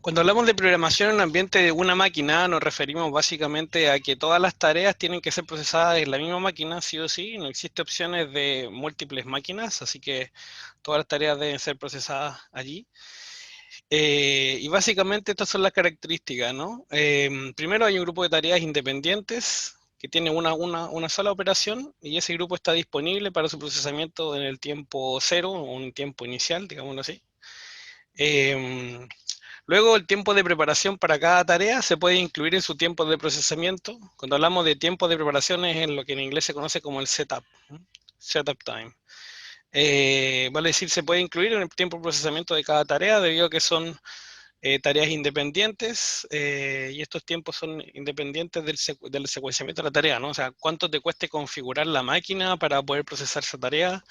Cuando hablamos de programación en un ambiente de una máquina, nos referimos básicamente a que todas las tareas tienen que ser procesadas en la misma máquina, sí o sí. No existe opciones de múltiples máquinas, así que todas las tareas deben ser procesadas allí. Y básicamente estas son las características, ¿no? Primero hay un grupo de tareas independientes que tiene una sola operación y ese grupo está disponible para su procesamiento en el tiempo cero o un tiempo inicial, digámoslo así. Em, Luego, el tiempo de preparación para cada tarea se puede incluir en su tiempo de procesamiento. Cuando hablamos de tiempo de preparación es en lo que en inglés se conoce como el setup, ¿no? Setup time. Vale decir, se puede incluir en el tiempo de procesamiento de cada tarea debido a que son tareas independientes y estos tiempos son independientes del secuenciamiento de la tarea, ¿no? O sea, cuánto te cueste configurar la máquina para poder procesar esa tarea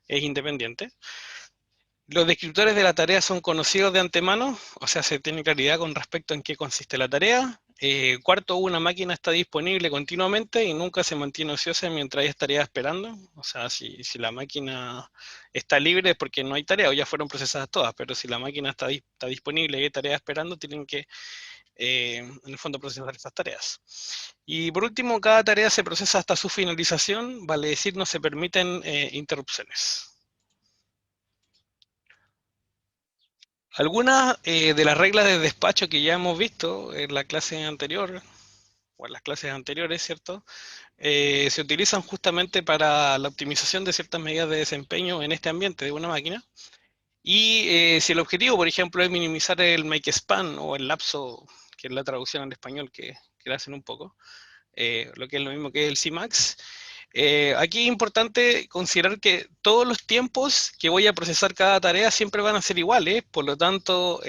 es independiente. Los descriptores de la tarea son conocidos de antemano, o sea, se tiene claridad con respecto en qué consiste la tarea. Cuarto, una máquina está disponible continuamente y nunca se mantiene ociosa mientras hay tarea esperando. O sea, si la máquina está libre es porque no hay tarea o ya fueron procesadas todas, pero si la máquina está disponible y hay tarea esperando, tienen que, en el fondo, procesar esas tareas. Y por último, cada tarea se procesa hasta su finalización, vale decir, no se permiten interrupciones. Algunas de las reglas de despacho que ya hemos visto en la clase anterior, o en las clases anteriores, ¿cierto? Se utilizan justamente para la optimización de ciertas medidas de desempeño en este ambiente de una máquina. Y si el objetivo, por ejemplo, es minimizar el make span o el lapso, que es la traducción al español que le hacen un poco, lo que es lo mismo que el Cmax. Aquí es importante considerar que todos los tiempos que voy a procesar cada tarea siempre van a ser iguales, por lo tanto,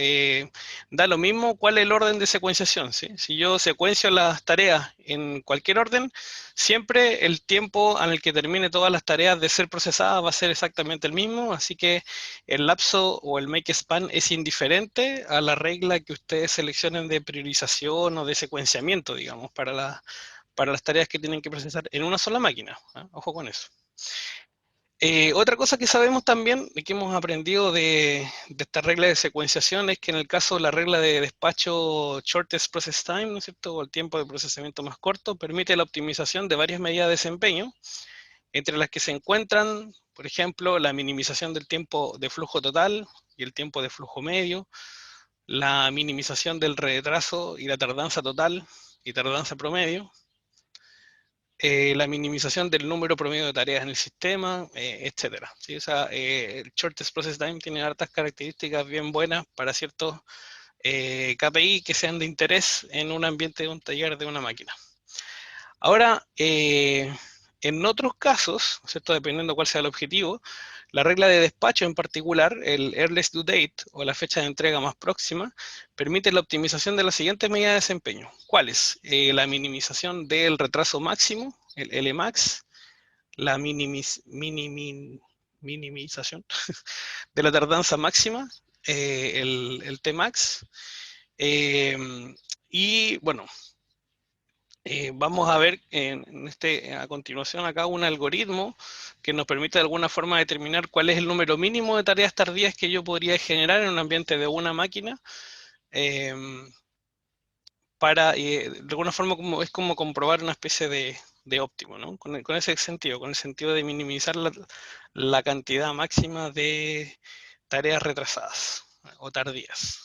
da lo mismo cuál es el orden de secuenciación, ¿sí? Si yo secuencio las tareas en cualquier orden, siempre el tiempo en el que termine todas las tareas de ser procesadas va a ser exactamente el mismo, así que el lapso o el make span es indiferente a la regla que ustedes seleccionen de priorización o de secuenciamiento, digamos, para las tareas que tienen que procesar en una sola máquina. ¿Eh? Ojo con eso. Otra cosa que sabemos también y que hemos aprendido de esta regla de secuenciación es que en el caso de la regla de despacho shortest process time, ¿no es cierto?, o el tiempo de procesamiento más corto, permite la optimización de varias medidas de desempeño, entre las que se encuentran, por ejemplo, la minimización del tiempo de flujo total y el tiempo de flujo medio, la minimización del retraso y la tardanza total y tardanza promedio, la minimización del número promedio de tareas en el sistema, etcétera. ¿Sí? O sea, el Shortest Process Time tiene hartas características bien buenas para ciertos KPI que sean de interés en un ambiente de un taller de una máquina. Ahora, en otros casos, ¿cierto? Dependiendo cuál sea el objetivo, la regla de despacho en particular, el earliest due date o la fecha de entrega más próxima, permite la optimización de las siguientes medidas de desempeño. ¿Cuáles? La minimización del retraso máximo, el Lmax, la minimización de la tardanza máxima, el Tmax, eh, y bueno, vamos a ver a continuación acá un algoritmo que nos permite de alguna forma determinar cuál es el número mínimo de tareas tardías que yo podría generar en un ambiente de una máquina eh, de alguna forma es como comprobar una especie de óptimo, ¿no? Con ese sentido, con el sentido de minimizar la cantidad máxima de tareas retrasadas o tardías.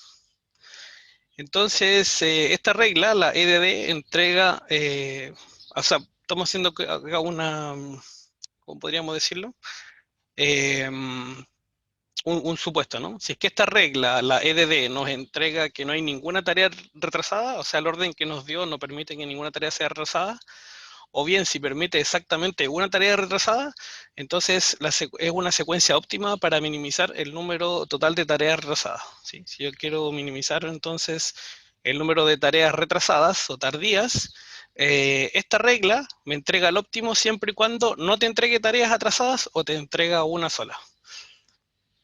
Entonces, esta regla, la EDD, entrega, o sea, estamos haciendo acá ¿cómo podríamos decirlo? Un supuesto, ¿no? Si es que esta regla, la EDD, nos entrega que no hay ninguna tarea retrasada, o sea, el orden que nos dio no permite que ninguna tarea sea retrasada, o bien si permite exactamente una tarea retrasada, entonces es una secuencia óptima para minimizar el número total de tareas retrasadas. ¿Sí? Si yo quiero minimizar entonces el número de tareas retrasadas o tardías, esta regla me entrega el óptimo siempre y cuando no te entregue tareas atrasadas o te entrega una sola.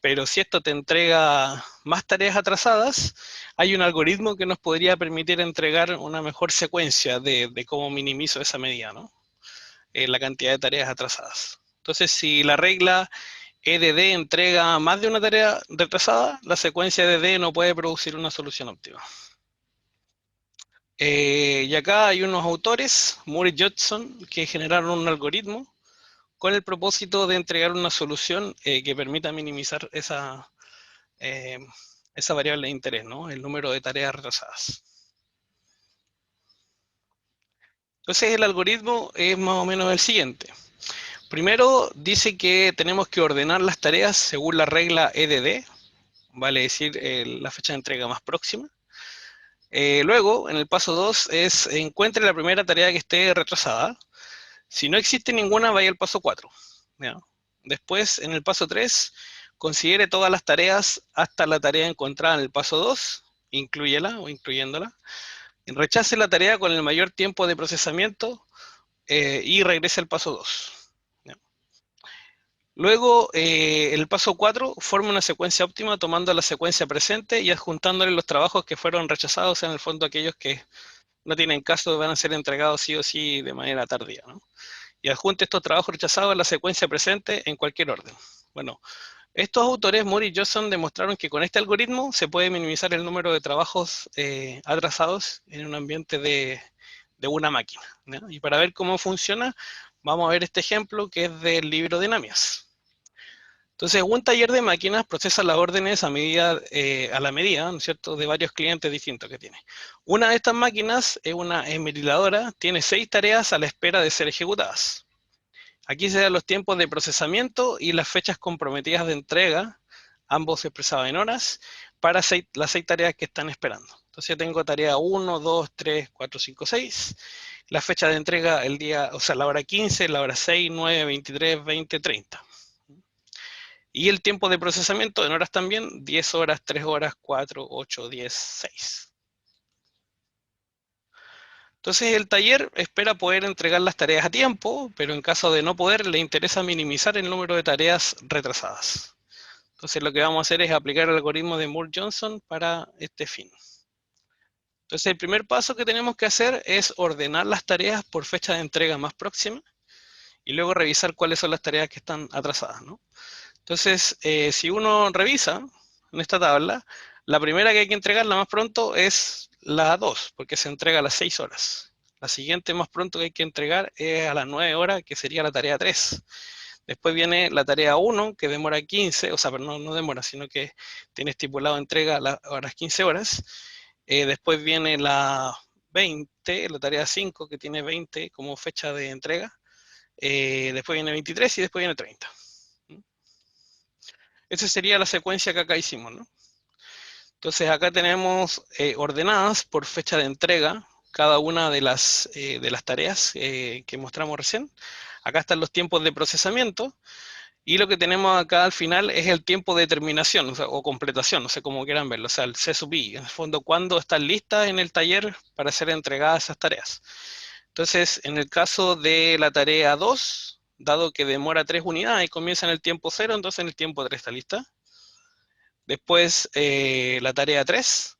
Pero si esto te entrega más tareas atrasadas, hay un algoritmo que nos podría permitir entregar una mejor secuencia de cómo minimizo esa medida, ¿no? La cantidad de tareas atrasadas. Entonces, si la regla EDD entrega más de una tarea retrasada, la secuencia EDD no puede producir una solución óptima. Y acá hay unos autores, Moore y Judson, que generaron un algoritmo con el propósito de entregar una solución que permita minimizar eh, esa variable de interés, ¿no? El número de tareas retrasadas. Entonces el algoritmo es más o menos el siguiente. Primero dice que tenemos que ordenar las tareas según la regla EDD, vale decir la fecha de entrega más próxima. Luego, en el paso 2 es encuentre la primera tarea que esté retrasada. Si no existe ninguna, vaya al paso 4. ¿Ya? Después, en el paso 3, considere todas las tareas hasta la tarea encontrada en el paso 2, inclúyela o incluyéndola. Rechace la tarea con el mayor tiempo de procesamiento y regrese al paso 2. ¿Ya? Luego, el paso 4 forma una secuencia óptima tomando la secuencia presente y adjuntándole los trabajos que fueron rechazados, en el fondo aquellos que no tienen caso, van a ser entregados sí o sí de manera tardía, ¿no? Y adjunte estos trabajos rechazados a la secuencia presente en cualquier orden. Bueno, estos autores, Moore y Johnson, demostraron que con este algoritmo se puede minimizar el número de trabajos atrasados en un ambiente de una máquina, ¿no? Y para ver cómo funciona, vamos a ver este ejemplo que es del libro de Namias. Entonces, un taller de máquinas procesa las órdenes a la medida, ¿no es cierto?, de varios clientes distintos que tiene. Una de estas máquinas es una esmeriladora, tiene 6 tareas a la espera de ser ejecutadas. Aquí se dan los tiempos de procesamiento y las fechas comprometidas de entrega, ambos expresados en horas, para las 6 tareas que están esperando. Entonces yo tengo tarea 1, 2, 3, 4, 5, 6. La fecha de entrega, el día, o sea, la hora 15, la hora 6, 9, 23, 20, 30. Y el tiempo de procesamiento en horas también, 10 horas, 3 horas, 4, 8, 10, 6. Entonces el taller espera poder entregar las tareas a tiempo, pero en caso de no poder, le interesa minimizar el número de tareas retrasadas. Entonces lo que vamos a hacer es aplicar el algoritmo de Moore-Johnson para este fin. Entonces el primer paso que tenemos que hacer es ordenar las tareas por fecha de entrega más próxima y luego revisar cuáles son las tareas que están atrasadas, ¿no? Entonces, si uno revisa en esta tabla, la primera que hay que entregar, la más pronto, es la 2, porque se entrega a las 6 horas. La siguiente más pronto que hay que entregar es a las 9 horas, que sería la tarea 3. Después viene la tarea 1, que demora 15, o sea, pero no demora, sino que tiene estipulado entrega a las 15 horas. Después viene la 20, la tarea 5, que tiene 20 como fecha de entrega. Después viene 23 y después viene 30. Esa sería la secuencia que acá hicimos, ¿no? Entonces acá tenemos ordenadas por fecha de entrega cada una de las tareas que mostramos recién. Acá están los tiempos de procesamiento y lo que tenemos acá al final es el tiempo de terminación, o sea, o completación, no sé cómo quieran verlo, o sea, el C sub I, en el fondo, cuándo están listas en el taller para ser entregadas esas tareas. Entonces, en el caso de la tarea 2, dado que demora 3 unidades y comienza en el tiempo 0, entonces en el tiempo 3 está lista. Después, la tarea 3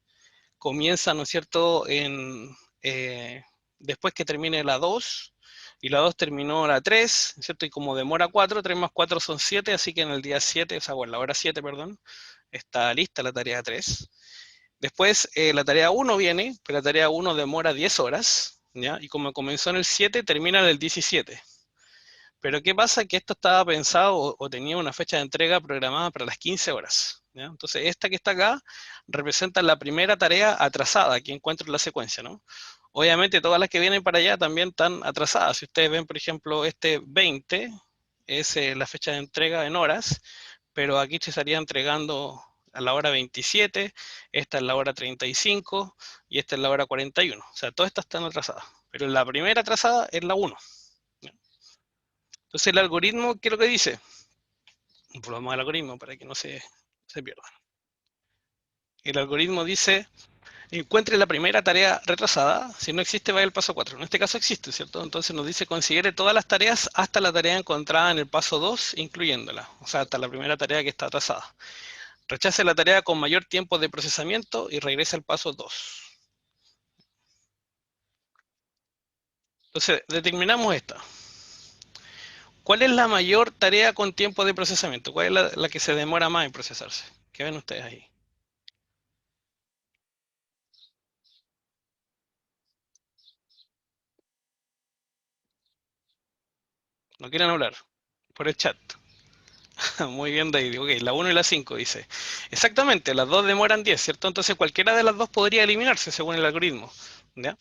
comienza, ¿no es cierto?, después que termine la 2, y la 2 terminó la 3, ¿cierto? Y como demora 4, 3 más 4 son 7, así que en el día 7, o sea, bueno, la hora 7, perdón, está lista la tarea 3. Después, la tarea 1 viene, pero la tarea 1 demora 10 horas, ¿ya? Y como comenzó en el 7, termina en el 17. Pero ¿qué pasa? Que esto estaba pensado o tenía una fecha de entrega programada para las 15 horas. ¿Ya? Entonces, esta que está acá representa la primera tarea atrasada que encuentro en la secuencia, ¿no? Obviamente, todas las que vienen para allá también están atrasadas. Si ustedes ven, por ejemplo, este 20 es la fecha de entrega en horas, pero aquí se estaría entregando a la hora 27, esta es la hora 35 y esta es la hora 41. O sea, todas estas están atrasadas. Pero la primera atrasada es la 1. Entonces el algoritmo, ¿qué es lo que dice? Volvamos al algoritmo para que no se pierda. El algoritmo dice, encuentre la primera tarea retrasada, si no existe vaya al paso 4. En este caso existe, ¿cierto? Entonces nos dice considere todas las tareas hasta la tarea encontrada en el paso 2, incluyéndola, o sea, hasta la primera tarea que está atrasada. Rechace la tarea con mayor tiempo de procesamiento y regrese al paso 2. Entonces, determinamos esta. ¿Cuál es la mayor tarea con tiempo de procesamiento? ¿Cuál es la que se demora más en procesarse? ¿Qué ven ustedes ahí? ¿No quieren hablar? Por el chat. Muy bien, David. Ok, la uno y la 5 dice. Exactamente, las dos demoran 10, ¿cierto? Entonces cualquiera de las dos podría eliminarse según el algoritmo. ¿Ya?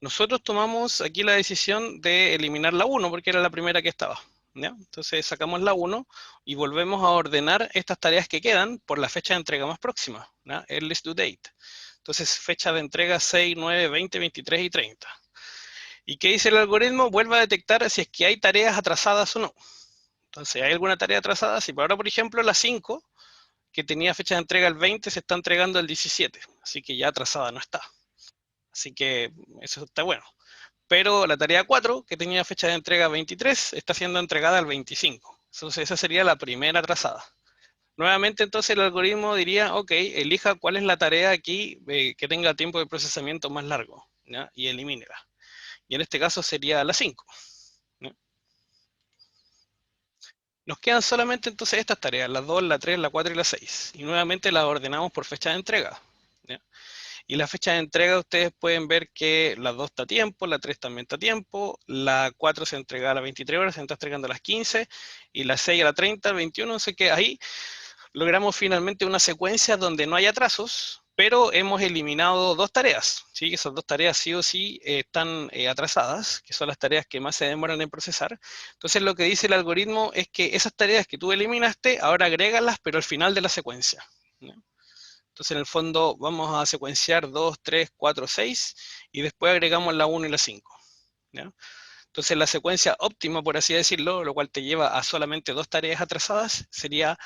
Nosotros tomamos aquí la decisión de eliminar la uno porque era la primera que estaba. ¿Ya? Entonces sacamos la uno y volvemos a ordenar estas tareas que quedan por la fecha de entrega más próxima, ¿ya? Earliest due date. Entonces fecha de entrega 6, 9, 20, 23 y 30. ¿Y qué dice el algoritmo? Vuelve a detectar si es que hay tareas atrasadas o no. Entonces, ¿hay alguna tarea atrasada? Si por ahora, por ejemplo, la 5 que tenía fecha de entrega el 20, se está entregando el 17, así que ya atrasada no está. Así que eso está bueno. Pero la tarea 4, que tenía fecha de entrega 23, está siendo entregada el 25. Entonces esa sería la primera atrasada. Nuevamente entonces el algoritmo diría, ok, elija cuál es la tarea aquí que tenga tiempo de procesamiento más largo, ¿ya? Y elimínela. Y en este caso sería la 5. ¿Ya? Nos quedan solamente entonces estas tareas, las 2, la 3, la 4 y la 6. Y nuevamente las ordenamos por fecha de entrega. ¿Ya? Y la fecha de entrega ustedes pueden ver que la 2 está a tiempo, la 3 también está a tiempo, la 4 se entrega a las 23 horas, se está entregando a las 15, y la 6 a las 30, 21, así que ahí logramos finalmente una secuencia donde no hay atrasos, pero hemos eliminado dos tareas, ¿sí? Esas dos tareas sí o sí están atrasadas, que son las tareas que más se demoran en procesar. Entonces lo que dice el algoritmo es que esas tareas que tú eliminaste, ahora agrégalas, pero al final de la secuencia, ¿no? Entonces, en el fondo, vamos a secuenciar 2, 3, 4, 6 y después agregamos la uno y la 5. ¿Ya? Entonces, la secuencia óptima, por así decirlo, lo cual te lleva a solamente dos tareas atrasadas, sería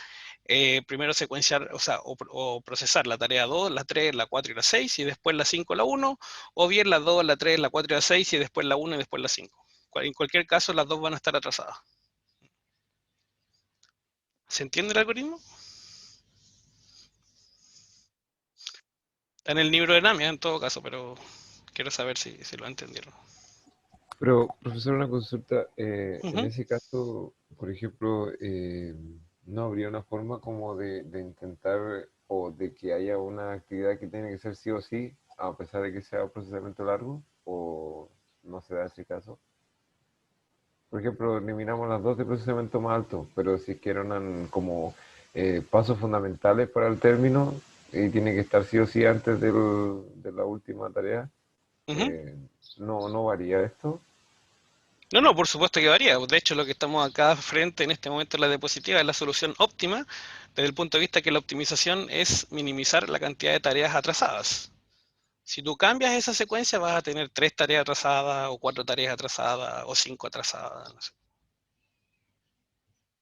primero secuenciar, o procesar la tarea 2, la 3, la 4 y la 6 y después la 5, la uno, o bien la 2, la 3, la 4 y la 6 y después la uno y después la 5. En cualquier caso, las dos van a estar atrasadas. ¿Se entiende el algoritmo? Está en el libro de Namia, en todo caso, pero quiero saber si lo entendieron. Pero, profesor, una consulta. Uh En -huh. ese caso, por ejemplo, ¿no habría una forma como de intentar o de que haya una actividad que tiene que ser sí o sí, a pesar de que sea un procesamiento largo? ¿O no se da ese caso? Por ejemplo, eliminamos las dos de procesamiento más alto, pero si es que eran como pasos fundamentales para el término y tiene que estar sí o sí antes de la última tarea, Uh -huh. eh, no varía esto. No, no, por supuesto que varía. De hecho, lo que estamos acá frente en este momento en la diapositiva es la solución óptima desde el punto de vista que la optimización es minimizar la cantidad de tareas atrasadas. Si tú cambias esa secuencia vas a tener 3 tareas atrasadas o 4 tareas atrasadas o 5 atrasadas. No sé.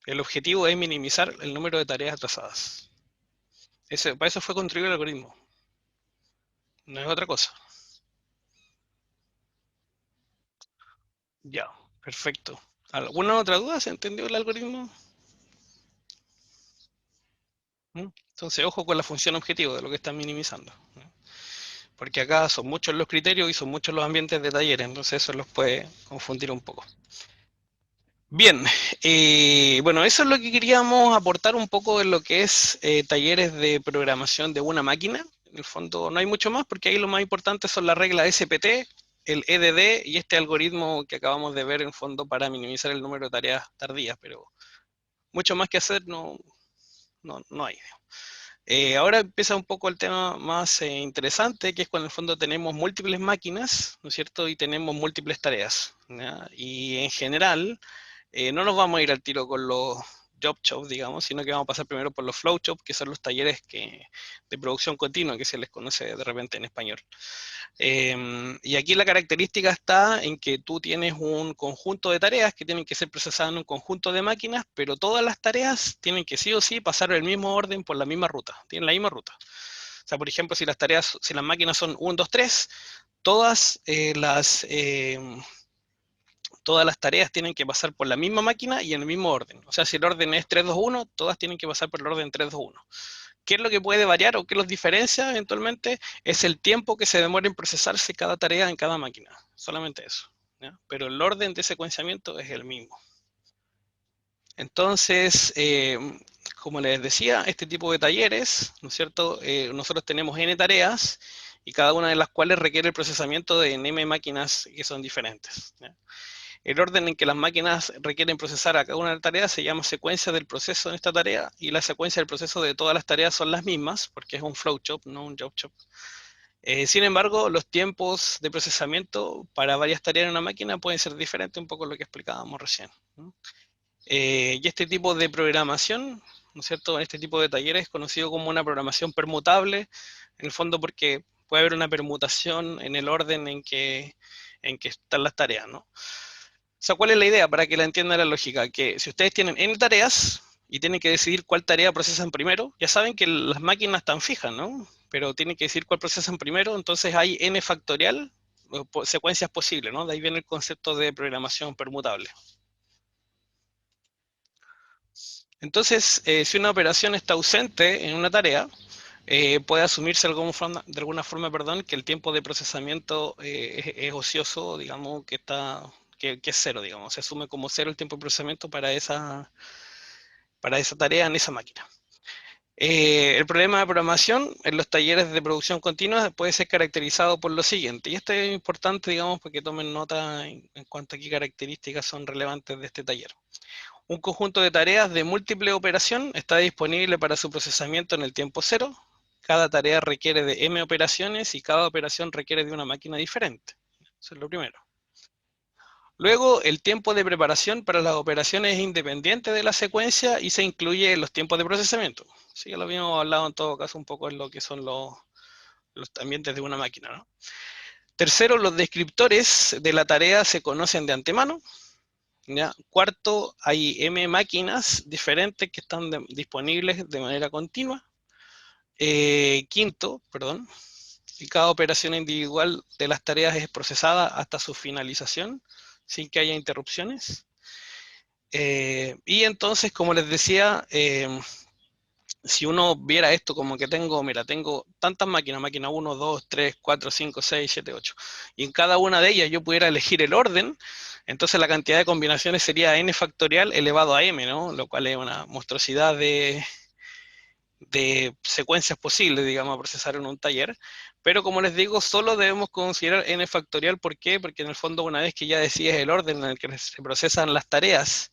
El objetivo es minimizar el número de tareas atrasadas. Para eso fue construido el algoritmo. No es otra cosa. Ya, perfecto. ¿Alguna otra duda? ¿Se entendió el algoritmo? ¿Mm? Entonces, ojo con la función objetivo de lo que están minimizando. ¿No? Porque acá son muchos los criterios y son muchos los ambientes de talleres, entonces eso los puede confundir un poco. Bien, bueno, eso es lo que queríamos aportar un poco en lo que es talleres de programación de una máquina. En el fondo no hay mucho más porque ahí lo más importante son las reglas SPT, el EDD y este algoritmo que acabamos de ver en fondo para minimizar el número de tareas tardías, pero mucho más que hacer no hay. Ahora empieza un poco el tema más interesante, que es cuando en el fondo tenemos múltiples máquinas, ¿no es cierto? Y tenemos múltiples tareas, ¿ya? Y en general, no nos vamos a ir al tiro con los job shops, digamos, sino que vamos a pasar primero por los flow shops, que son los talleres de producción continua, que se les conoce de repente en español. Y aquí la característica está en que tú tienes un conjunto de tareas que tienen que ser procesadas en un conjunto de máquinas, pero todas las tareas tienen que sí o sí pasar el mismo orden por la misma ruta, tienen la misma ruta. O sea, por ejemplo, si las máquinas son 1, 2, 3, todas todas las tareas tienen que pasar por la misma máquina y en el mismo orden. O sea, si el orden es 3, 2, 1, todas tienen que pasar por el orden 3, 2, 1. ¿Qué es lo que puede variar o qué los diferencia eventualmente? Es el tiempo que se demora en procesarse cada tarea en cada máquina. Solamente eso. ¿Ya? Pero el orden de secuenciamiento es el mismo. Entonces, como les decía, este tipo de talleres, ¿no es cierto? Nosotros tenemos N tareas y cada una de las cuales requiere el procesamiento de N máquinas que son diferentes, ¿ya? El orden en que las máquinas requieren procesar a cada una de las tareas se llama secuencia del proceso en esta tarea y la secuencia del proceso de todas las tareas son las mismas porque es un flow chop, no un job chop. Sin embargo, los tiempos de procesamiento para varias tareas en una máquina pueden ser diferentes, un poco lo que explicábamos recién, ¿no? Y este tipo de programación, ¿no es cierto? Este tipo de talleres es conocido como una programación permutable, en el fondo porque puede haber una permutación en el orden en que están las tareas, ¿no? O sea, ¿cuál es la idea? Para que la entienda la lógica, que si ustedes tienen N tareas y tienen que decidir cuál tarea procesan primero, ya saben que las máquinas están fijas, ¿no? Pero tienen que decidir cuál procesan primero, entonces hay N factorial, secuencias posibles, ¿no? De ahí viene el concepto de programación permutable. Entonces, si una operación está ausente en una tarea, puede asumirse de alguna forma, perdón, que el tiempo de procesamiento es ocioso, digamos, que es cero, digamos. Se asume como cero el tiempo de procesamiento para esa tarea en esa máquina. El problema de programación en los talleres de producción continua puede ser caracterizado por lo siguiente, y esto es importante, digamos, para que tomen nota en cuanto a qué características son relevantes de este taller. Un conjunto de tareas de múltiple operación está disponible para su procesamiento en el tiempo cero. Cada tarea requiere de M operaciones y cada operación requiere de una máquina diferente. Eso es lo primero. Luego, el tiempo de preparación para las operaciones es independiente de la secuencia y se incluye en los tiempos de procesamiento. Sí, ya lo habíamos hablado en todo caso un poco en lo que son los ambientes de una máquina, ¿no? Tercero, los descriptores de la tarea se conocen de antemano. ¿Ya? Cuarto, hay M máquinas diferentes que están disponibles de manera continua. Quinto, perdón, y cada operación individual de las tareas es procesada hasta su finalización sin que haya interrupciones. Y entonces, como les decía, si uno viera esto como que tengo tantas máquinas, máquina 1, 2, 3, 4, 5, 6, 7, 8, y en cada una de ellas yo pudiera elegir el orden, entonces la cantidad de combinaciones sería n factorial elevado a m, ¿no? Lo cual es una monstruosidad de secuencias posibles, digamos, a procesar en un taller. Pero como les digo, solo debemos considerar n factorial. ¿Por qué? Porque en el fondo, una vez que ya decides el orden en el que se procesan las tareas,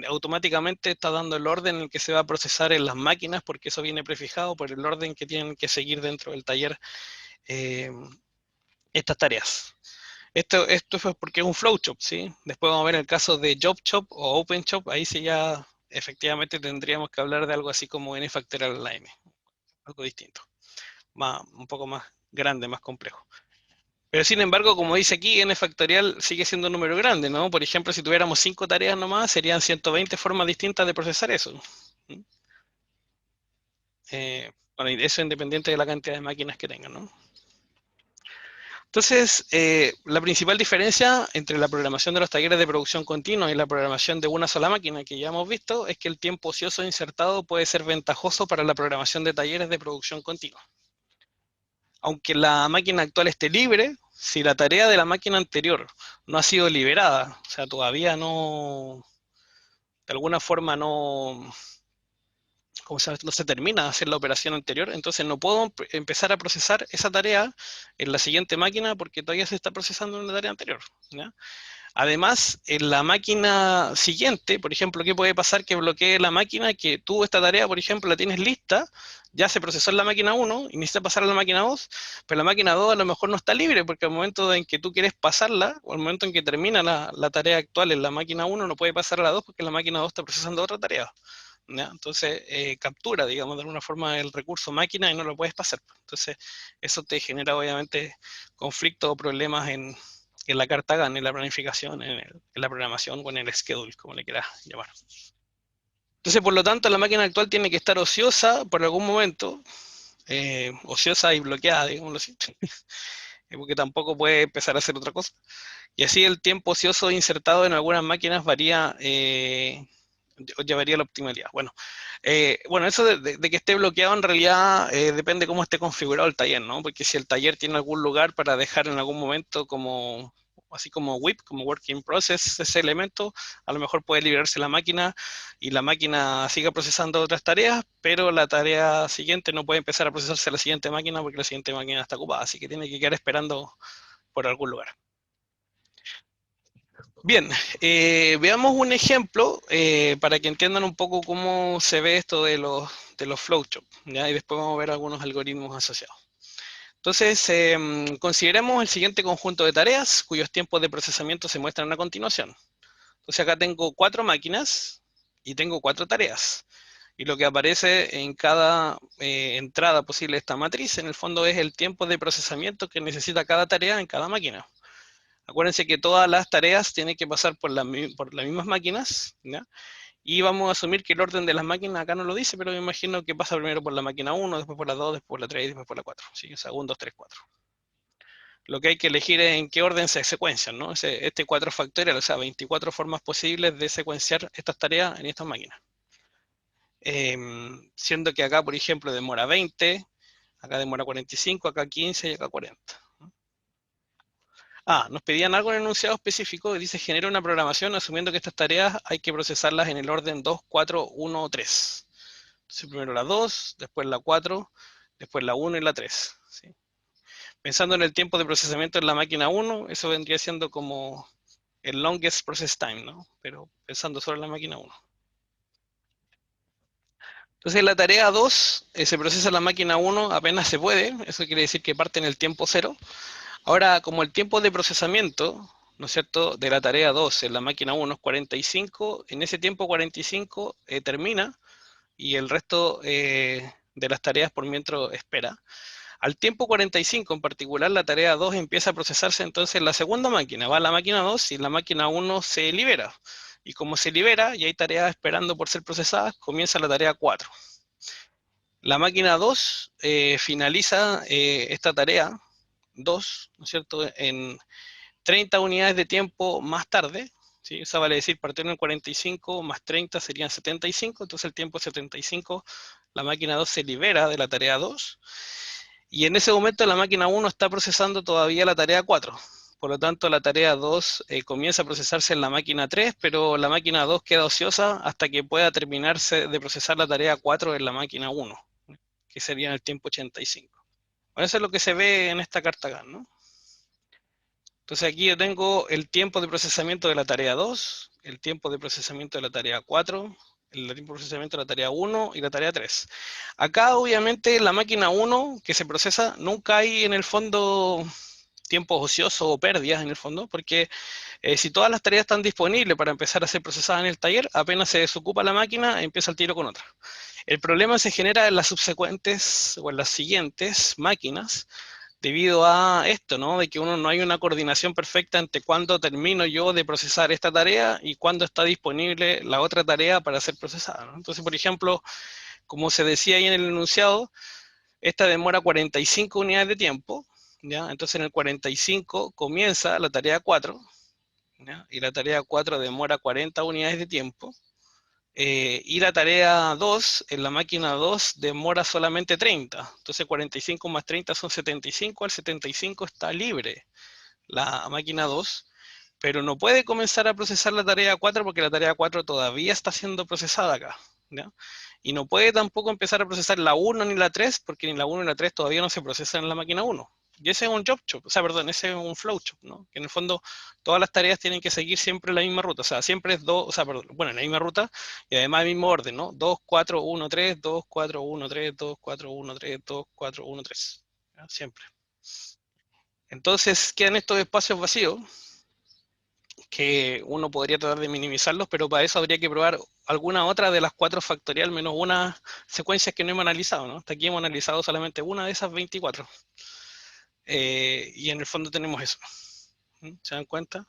automáticamente está dando el orden en el que se va a procesar en las máquinas, porque eso viene prefijado por el orden que tienen que seguir dentro del taller eh, estas tareas. Esto fue porque es un flow chop, ¿sí? Después vamos a ver el caso de job chop o open chop, ahí sí ya efectivamente tendríamos que hablar de algo así como n factorial a la m, algo distinto, un poco más grande, más complejo. Pero sin embargo, como dice aquí, n factorial sigue siendo un número grande, ¿no? Por ejemplo, si tuviéramos 5 tareas nomás, serían 120 formas distintas de procesar eso. Bueno, y eso independiente de la cantidad de máquinas que tengan, ¿no? Entonces, la principal diferencia entre la programación de los talleres de producción continua y la programación de una sola máquina que ya hemos visto es que el tiempo ocioso insertado puede ser ventajoso para la programación de talleres de producción continua. Aunque la máquina actual esté libre, si la tarea de la máquina anterior no ha sido liberada, o sea, todavía no, de alguna forma no se termina de hacer la operación anterior, entonces no puedo empezar a procesar esa tarea en la siguiente máquina porque todavía se está procesando en la tarea anterior, ¿ya? Además, en la máquina siguiente, por ejemplo, ¿qué puede pasar? Que bloquee la máquina que tú esta tarea, por ejemplo, la tienes lista, ya se procesó en la máquina 1 y necesita pasar a la máquina 2, pero la máquina 2 a lo mejor no está libre porque al momento en que tú quieres pasarla, o al momento en que termina la tarea actual en la máquina 1, no puede pasar a la 2 porque la máquina 2 está procesando otra tarea, ¿ya? Entonces, captura, digamos, de alguna forma el recurso máquina y no lo puedes pasar. Entonces, eso te genera obviamente conflictos o problemas en la carta GAN, en la planificación, en la programación o en el schedule, como le quieras llamar. Entonces, por lo tanto, la máquina actual tiene que estar ociosa por algún momento, ociosa y bloqueada, digámoslo así, porque tampoco puede empezar a hacer otra cosa. Y así el tiempo ocioso insertado en algunas máquinas varía, llevaría a la optimalidad. Bueno, eso de que esté bloqueado en realidad depende cómo esté configurado el taller, ¿no? Porque si el taller tiene algún lugar para dejar en algún momento como así como WIP, como Working Process, ese elemento, a lo mejor puede liberarse la máquina y la máquina siga procesando otras tareas, pero la tarea siguiente no puede empezar a procesarse la siguiente máquina porque la siguiente máquina está ocupada, así que tiene que quedar esperando por algún lugar. Bien, veamos un ejemplo para que entiendan un poco cómo se ve esto de los flowcharts, ¿ya? Y después vamos a ver algunos algoritmos asociados. Entonces, consideremos el siguiente conjunto de tareas cuyos tiempos de procesamiento se muestran a continuación. Entonces acá tengo 4 máquinas y tengo 4 tareas. Y lo que aparece en cada entrada posible de esta matriz, en el fondo es el tiempo de procesamiento que necesita cada tarea en cada máquina. Acuérdense que todas las tareas tienen que pasar por las mismas máquinas, ¿ya? Y vamos a asumir que el orden de las máquinas acá no lo dice, pero me imagino que pasa primero por la máquina 1, después por la 2, después por la 3 y después por la 4. ¿Sí? O sea, 1, 2, 3, 4. Lo que hay que elegir es en qué orden se secuencian, ¿no? Este 4 factorial, o sea, 24 formas posibles de secuenciar estas tareas en estas máquinas. Siendo que acá, por ejemplo, demora 20, acá demora 45, acá 15 y acá 40. Nos pedían algo en el enunciado específico que dice genera una programación asumiendo que estas tareas hay que procesarlas en el orden 2, 4, 1 o 3. Entonces primero la 2, después la 4, después la 1 y la 3. ¿Sí? Pensando en el tiempo de procesamiento en la máquina 1, eso vendría siendo como el longest process time, ¿no? Pero pensando solo en la máquina 1. Entonces la tarea 2 se procesa en la máquina 1 apenas se puede, eso quiere decir que parte en el tiempo 0. Ahora, como el tiempo de procesamiento, ¿no es cierto?, de la tarea 2 en la máquina 1 es 45, en ese tiempo 45 termina y el resto de las tareas por mientras espera. Al tiempo 45 en particular, la tarea 2 empieza a procesarse entonces en la segunda máquina, va a la máquina 2 y la máquina 1 se libera. Y como se libera y hay tareas esperando por ser procesadas, comienza la tarea 4. La máquina 2 finaliza esta tarea 2, ¿no es cierto?, en 30 unidades de tiempo más tarde, ¿sí? Eso vale decir, partiendo en 45 más 30 serían 75, entonces el tiempo es 75, la máquina 2 se libera de la tarea 2, y en ese momento la máquina 1 está procesando todavía la tarea 4. Por lo tanto, la tarea 2 comienza a procesarse en la máquina 3, pero la máquina 2 queda ociosa hasta que pueda terminarse de procesar la tarea 4 en la máquina 1, que sería en el tiempo 85. Bueno, eso es lo que se ve en esta carta acá, ¿no? Entonces aquí yo tengo el tiempo de procesamiento de la tarea 2, el tiempo de procesamiento de la tarea 4, el tiempo de procesamiento de la tarea 1 y la tarea 3. Acá obviamente la máquina 1 que se procesa, nunca hay en el fondo tiempos ociosos o pérdidas en el fondo, porque si todas las tareas están disponibles para empezar a ser procesadas en el taller, apenas se desocupa la máquina, empieza el tiro con otra. El problema se genera en las subsecuentes o en las siguientes máquinas, debido a esto, ¿no? De que uno no hay una coordinación perfecta entre cuándo termino yo de procesar esta tarea y cuándo está disponible la otra tarea para ser procesada, ¿no? Entonces, por ejemplo, como se decía ahí en el enunciado, esta demora 45 unidades de tiempo, ¿ya? Entonces en el 45 comienza la tarea 4, ¿ya? Y la tarea 4 demora 40 unidades de tiempo, y la tarea 2, en la máquina 2, demora solamente 30. Entonces 45 más 30 son 75. Al 75 está libre la máquina 2, pero no puede comenzar a procesar la tarea 4 porque la tarea 4 todavía está siendo procesada acá, ¿ya? Y no puede tampoco empezar a procesar la 1 ni la 3 porque ni la 1 ni la 3 todavía no se procesan en la máquina 1. Y ese es un job chop, o sea, perdón, ese es un flow chop, ¿no? Que en el fondo todas las tareas tienen que seguir siempre la misma ruta, o sea, siempre es dos, o sea, perdón, bueno, en la misma ruta y además el mismo orden, ¿no? 2, 4, 1, 3, 2, 4, 1, 3, 2, 4, 1, 3, 2, 4, 1, 3, ¿ya? Siempre. Entonces quedan estos espacios vacíos que uno podría tratar de minimizarlos, pero para eso habría que probar alguna otra de las 4 factorial menos una secuencias que no hemos analizado, ¿no? Hasta aquí hemos analizado solamente una de esas 24. Y en el fondo tenemos eso. ¿Se dan cuenta?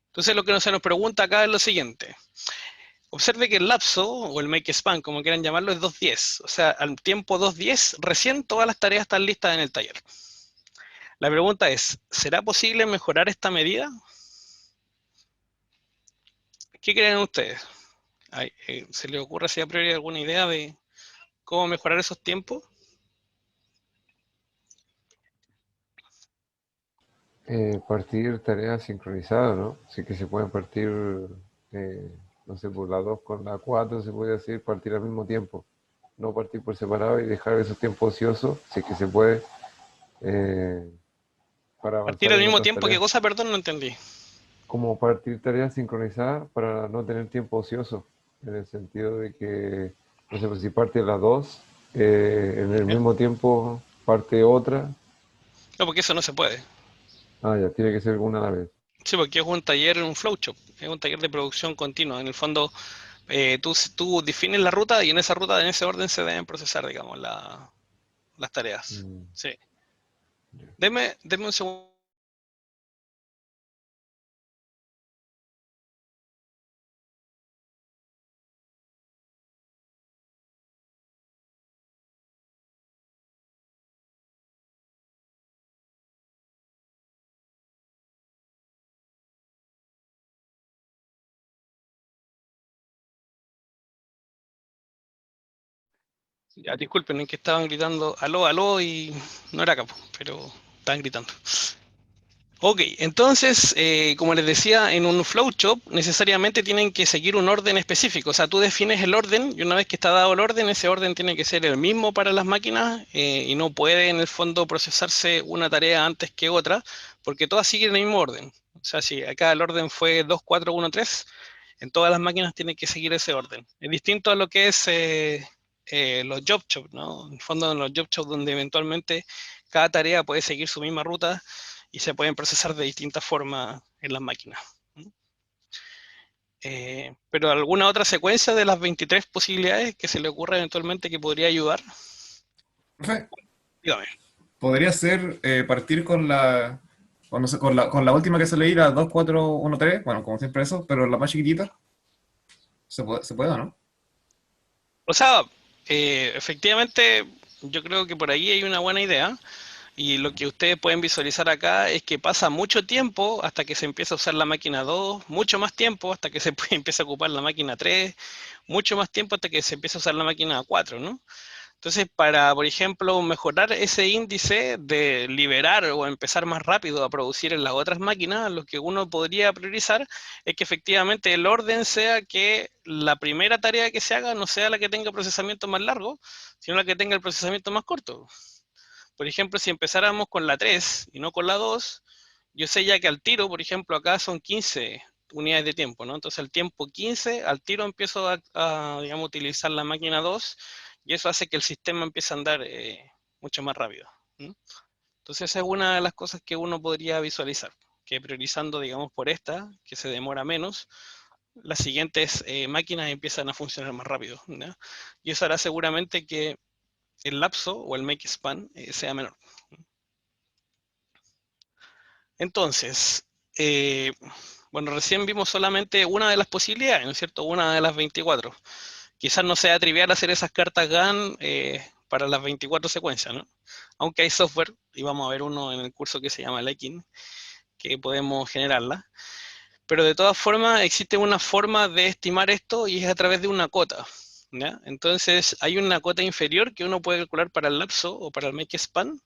Entonces lo que se nos pregunta acá es lo siguiente. Observe que el lapso, o el make span, como quieran llamarlo, es 2.10. O sea, al tiempo 2.10, recién todas las tareas están listas en el taller. La pregunta es, ¿será posible mejorar esta medida? ¿Qué creen ustedes? ¿Se les ocurre si a priori alguna idea de cómo mejorar esos tiempos? Partir tareas sincronizadas, ¿no? Sí que se pueden partir, eh, no sé, por la 2 con la 4 se puede decir partir al mismo tiempo. No partir por separado y dejar esos tiempos ociosos, sí que se puede, eh, para Partir avanzar al en mismo otras tiempo, ¿qué tareas. cosa? Perdón, no entendí. Como partir tareas sincronizadas para no tener tiempo ocioso, en el sentido de que, no sé, pues si parte a las 2, en el ¿Ya? mismo tiempo parte otra, No, porque eso no se puede. ya tiene que ser una a la vez. Sí, porque es un taller, un flowshop, es un taller de producción continua. En el fondo, tú defines la ruta y en esa ruta, en ese orden, se deben procesar, digamos, las tareas. Mm, Sí. ya. Deme un segundo. Ya, disculpen, que estaban gritando aló, aló y no era capo, pero estaban gritando. Ok, entonces, como les decía, en un flowchart necesariamente tienen que seguir un orden específico. O sea, tú defines el orden y una vez que está dado el orden, ese orden tiene que ser el mismo para las máquinas y no puede en el fondo procesarse una tarea antes que otra, porque todas siguen el mismo orden. O sea, si acá el orden fue 2, 4, 1, 3, en todas las máquinas tiene que seguir ese orden. Es distinto a lo que es los job shops, ¿no? En el fondo, en los job shops donde eventualmente cada tarea puede seguir su misma ruta y se pueden procesar de distintas formas en las máquinas. Pero alguna otra secuencia de las 23 posibilidades que se le ocurra eventualmente que podría ayudar, Profe, dígame. podría ser partir con, no sé, con la última que se leí, la 2413, bueno, como siempre eso, pero la más chiquitita. Se puede, ¿no? O sea, efectivamente, yo creo que por ahí hay una buena idea. Y lo que ustedes pueden visualizar acá es que pasa mucho tiempo hasta que se empieza a usar la máquina 2, mucho más tiempo hasta que se empieza a ocupar la máquina 3, mucho más tiempo hasta que se empieza a usar la máquina 4, ¿no? Entonces, para, por ejemplo, mejorar ese índice de liberar o empezar más rápido a producir en las otras máquinas, lo que uno podría priorizar es que efectivamente el orden sea que la primera tarea que se haga no sea la que tenga procesamiento más largo, sino la que tenga el procesamiento más corto. Por ejemplo, si empezáramos con la 3 y no con la 2, yo sé ya que al tiro, por ejemplo, acá son 15 unidades de tiempo, ¿no? Entonces al tiempo 15, al tiro empiezo digamos, utilizar la máquina 2 y eso hace que el sistema empiece a andar mucho más rápido. ¿Mm? Entonces esa es una de las cosas que uno podría visualizar, que priorizando, digamos, por esta, que se demora menos, las siguientes máquinas empiezan a funcionar más rápido, ¿no? Y eso hará seguramente que el lapso o el make span sea menor. Entonces, eh, bueno, recién vimos solamente una de las posibilidades, ¿no es cierto? Una de las 24. Quizás no sea trivial hacer esas cartas GAN para las 24 secuencias, ¿no? Aunque hay software, y vamos a ver uno en el curso que se llama Lekin, que podemos generarla. Pero de todas formas, existe una forma de estimar esto y es a través de una cota, ¿ya? Entonces, hay una cota inferior que uno puede calcular para el lapso o para el make span,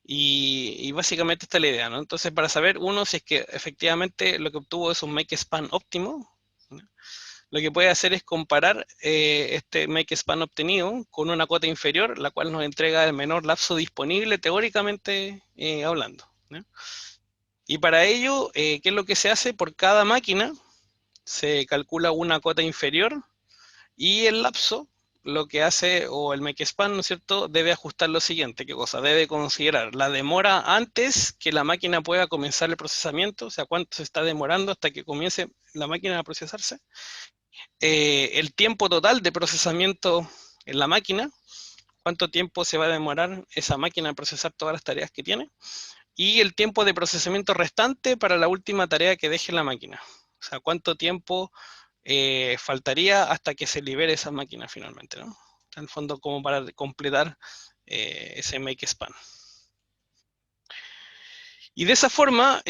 y básicamente esta es la idea, ¿no? Entonces, para saber uno si es que efectivamente lo que obtuvo es un make span óptimo, ¿no? Lo que puede hacer es comparar este make span obtenido con una cota inferior, la cual nos entrega el menor lapso disponible teóricamente hablando, ¿no? Y para ello, ¿qué es lo que se hace? Por cada máquina se calcula una cota inferior y el lapso lo que hace, o el make span, ¿no es cierto?, debe ajustar lo siguiente, ¿qué cosa? Debe considerar la demora antes que la máquina pueda comenzar el procesamiento, o sea, cuánto se está demorando hasta que comience la máquina a procesarse, el tiempo total de procesamiento en la máquina, cuánto tiempo se va a demorar esa máquina en procesar todas las tareas que tiene, y el tiempo de procesamiento restante para la última tarea que deje la máquina. O sea, cuánto tiempo faltaría hasta que se libere esa máquina finalmente, ¿no? En el fondo, como para completar ese make span. Y de esa forma,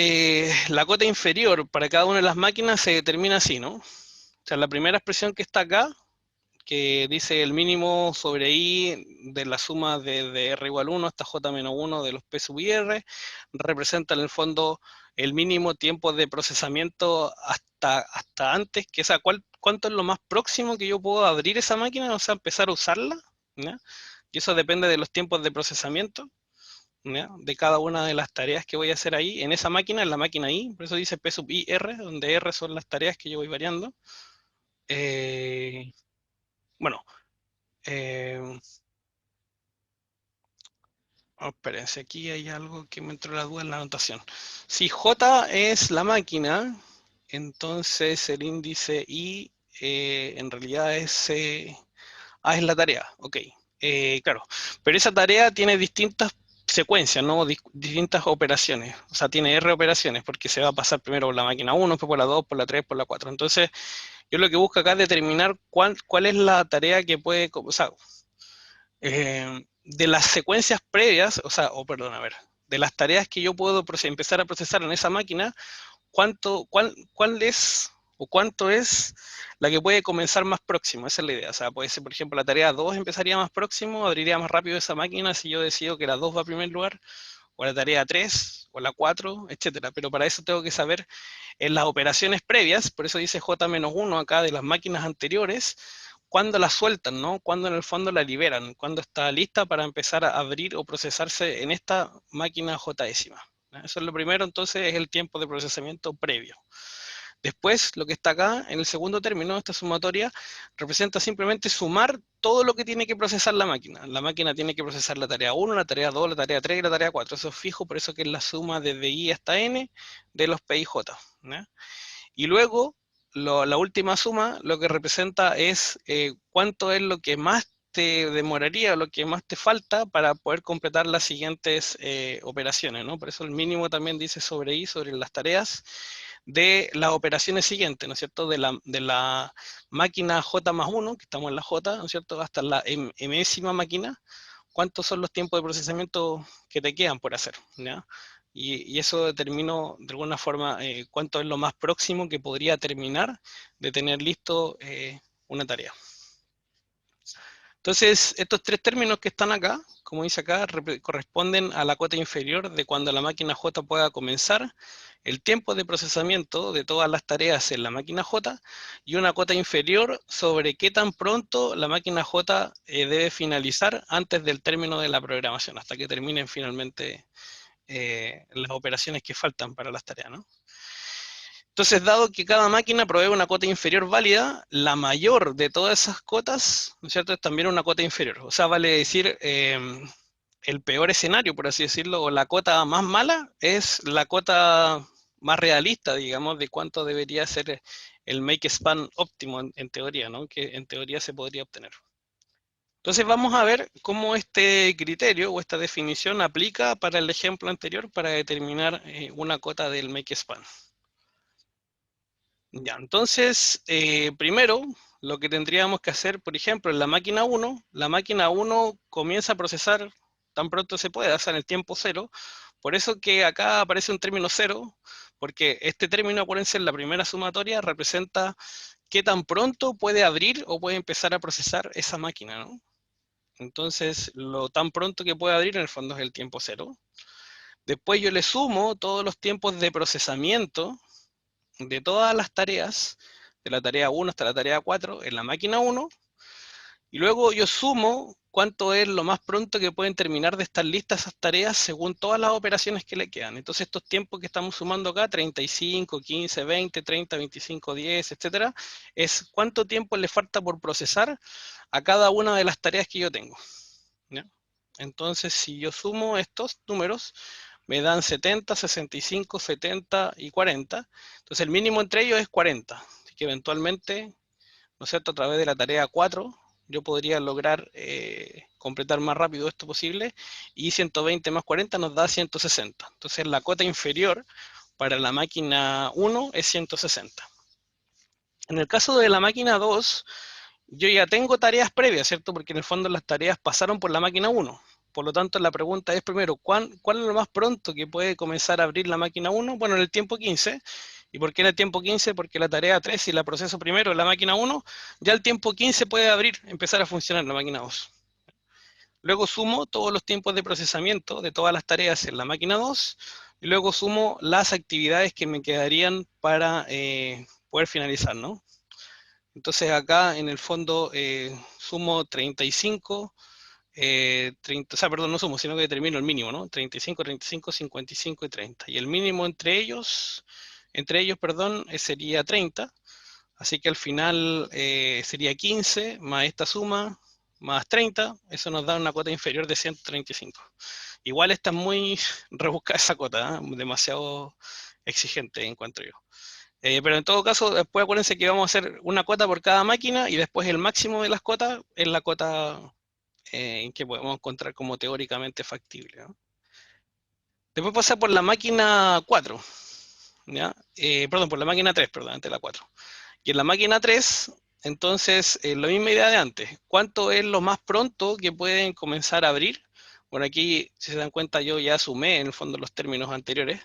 la cota inferior para cada una de las máquinas se determina así, ¿no? O sea, la primera expresión que está acá, que dice el mínimo sobre I de la suma de R igual 1 hasta J menos 1 de los P sub IR, representa en el fondo el mínimo tiempo de procesamiento hasta antes, que esa, ¿cuánto es lo más próximo que yo puedo abrir esa máquina? O sea, empezar a usarla, ¿ya? Y eso depende de los tiempos de procesamiento, ¿ya? De cada una de las tareas que voy a hacer ahí, en esa máquina, en la máquina I, por eso dice P sub IR, donde R son las tareas que yo voy variando. Bueno, espérense, aquí hay algo que me entró la duda en la anotación. Si J es la máquina, entonces el índice I en realidad es, es la tarea, ok. Claro, pero esa tarea tiene distintas secuencias, ¿no? Distintas operaciones, o sea, tiene R operaciones, porque se va a pasar primero por la máquina 1, después por la 2, por la 3, por la 4. Entonces, yo lo que busco acá es determinar cuál es la tarea que puede, o sea, de las secuencias previas, o sea, perdón, a ver, de las tareas que yo puedo empezar a procesar en esa máquina, cuál es o cuánto es la que puede comenzar más próximo, esa es la idea. O sea, puede ser, por ejemplo, la tarea 2 empezaría más próximo, abriría más rápido esa máquina si yo decido que la 2 va a primer lugar, o la tarea 3, o la 4, etcétera. Pero para eso tengo que saber en las operaciones previas, por eso dice J-1 acá de las máquinas anteriores, cuándo la sueltan, ¿no? Cuándo en el fondo la liberan, cuándo está lista para empezar a abrir o procesarse en esta máquina J-décima. Eso es lo primero, entonces, es el tiempo de procesamiento previo. Después, lo que está acá, en el segundo término, esta sumatoria, representa simplemente sumar todo lo que tiene que procesar la máquina. La máquina tiene que procesar la tarea 1, la tarea 2, la tarea 3 y la tarea 4. Eso es fijo, por eso que es la suma desde I hasta N de los P y J, ¿no? Y luego, la última suma, lo que representa es cuánto es lo que más te demoraría, lo que más te falta para poder completar las siguientes operaciones, ¿no? Por eso el mínimo también dice sobre I, sobre las tareas de las operaciones siguientes, ¿no es cierto? De la máquina J más 1, que estamos en la J, ¿no es cierto? Hasta la mésima máquina, ¿cuántos son los tiempos de procesamiento que te quedan por hacer? ¿Ya? Y eso determino de alguna forma cuánto es lo más próximo que podría terminar de tener listo una tarea. Entonces, estos tres términos que están acá, como dice acá, corresponden a la cota inferior de cuando la máquina J pueda comenzar, el tiempo de procesamiento de todas las tareas en la máquina J, y una cota inferior sobre qué tan pronto la máquina J debe finalizar antes del término de la programación, hasta que terminen finalmente las operaciones que faltan para las tareas, ¿no? Entonces, dado que cada máquina provee una cota inferior válida, la mayor de todas esas cotas, ¿no es cierto?, es también una cota inferior. O sea, vale decir, el peor escenario, por así decirlo, o la cota más mala, es la cota más realista, digamos, de cuánto debería ser el make span óptimo en teoría, ¿no? Que en teoría se podría obtener. Entonces vamos a ver cómo este criterio o esta definición aplica para el ejemplo anterior para determinar una cota del make span. Ya, entonces, primero, lo que tendríamos que hacer, por ejemplo, en la máquina 1 comienza a procesar tan pronto se puede, o sea, en el tiempo cero. Por eso que acá aparece un término cero, porque este término, acuérdense, en la primera sumatoria representa qué tan pronto puede abrir o puede empezar a procesar esa máquina, ¿no? Entonces, lo tan pronto que puede abrir en el fondo es el tiempo cero. Después yo le sumo todos los tiempos de procesamiento de todas las tareas, de la tarea 1 hasta la tarea 4 en la máquina 1, y luego yo sumo cuánto es lo más pronto que pueden terminar de estar listas esas tareas según todas las operaciones que le quedan. Entonces estos tiempos que estamos sumando acá, 35, 15, 20, 30, 25, 10, etcétera, es cuánto tiempo le falta por procesar a cada una de las tareas que yo tengo, ¿ya? Entonces, si yo sumo estos números, me dan 70, 65, 70 y 40. Entonces, el mínimo entre ellos es 40. Así que eventualmente, ¿no es cierto?, a través de la tarea 4, yo podría lograr completar más rápido esto posible, y 120 más 40 nos da 160. Entonces, la cota inferior para la máquina 1 es 160. En el caso de la máquina 2, yo ya tengo tareas previas, ¿cierto? Porque en el fondo las tareas pasaron por la máquina 1. Por lo tanto, la pregunta es primero, ¿cuál es lo más pronto que puede comenzar a abrir la máquina 1? Bueno, en el tiempo 15. ¿Y por qué en el tiempo 15? Porque la tarea 3, si la proceso primero en la máquina 1, ya el tiempo 15 puede empezar a funcionar en la máquina 2. Luego sumo todos los tiempos de procesamiento de todas las tareas en la máquina 2, y luego sumo las actividades que me quedarían para poder finalizar, ¿no? Entonces acá en el fondo sumo 35, 30, o sea, perdón, no sumo, sino que determino el mínimo, ¿no? 35, 35, 55 y 30. Y el mínimo entre ellos, perdón, sería 30. Así que al final sería 15 más esta suma más 30. Eso nos da una cuota inferior de 135. Igual está muy rebuscada esa cuota, ¿eh? Demasiado exigente, encuentro yo. Pero en todo caso, después acuérdense que vamos a hacer una cuota por cada máquina y después el máximo de las cuotas es la cuota que podemos encontrar como teóricamente factible, ¿no? Después pasa por la máquina 4, ¿ya? Perdón, por la máquina 3, perdón, antes de la 4. Y en la máquina 3, entonces, la misma idea de antes. ¿Cuánto es lo más pronto que pueden comenzar a abrir? Bueno, aquí, si se dan cuenta, yo ya sumé en el fondo los términos anteriores,